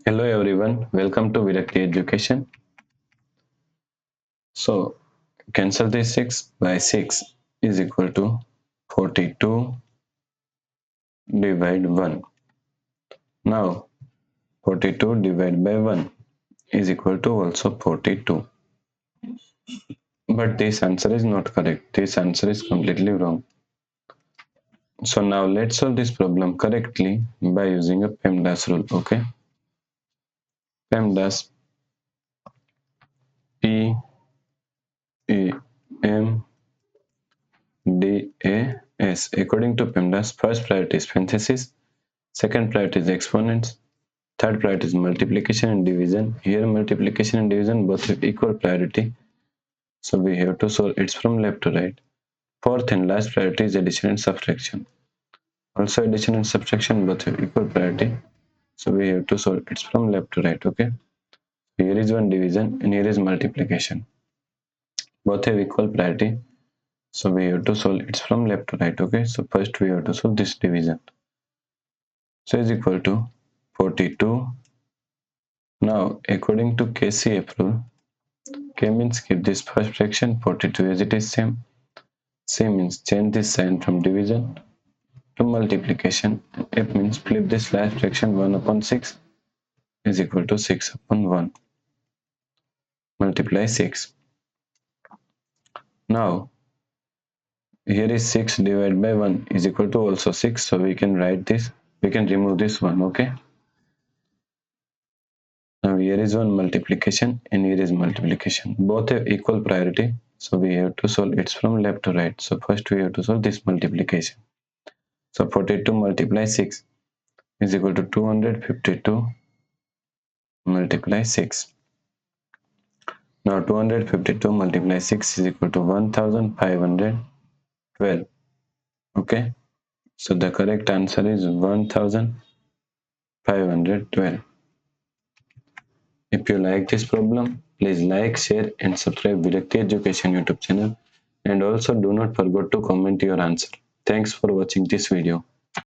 Hello everyone, welcome to Virakti Education. So, cancel this 6 by 6 is equal to 42 divide 1. Now, 42 divided by 1 is equal to also 42. But this answer is not correct. This answer is completely wrong. So now let's solve this problem correctly by using a PEMDAS rule. Okay. PEMDAS P A M D A S. According to PEMDAS, first priority is parenthesis, second priority is exponents, third priority is multiplication and division. Here multiplication and division both have equal priority, so we have to solve it from left to right. Fourth and last priority is addition and subtraction. Also addition and subtraction both have equal priority, so we have to solve it from left to right. Okay, here is one division and here is multiplication. Both have equal priority, so we have to solve it from left to right. Okay, so first we have to solve this division. So is equal to 42. Now according to KCF rule, K means keep this first fraction 42 as it is same. C means change this sign from division to multiplication. F means flip this last fraction 1 upon 6 is equal to 6 upon 1. Multiply 6. Now here is 6 divided by 1 is equal to also 6, so we can write this, we can remove this one. Okay, now here is one multiplication and here is multiplication, both have equal priority, so we have to solve it from left to right. So first we have to solve this multiplication. So 42 multiply 6 is equal to 252 multiply 6. Now 252 multiply 6 is equal to 1512. Okay, so the correct answer is 1512. If you like this problem, please like, share and subscribe Virakti Education YouTube channel, and also do not forget to comment your answer. Thanks for watching this video.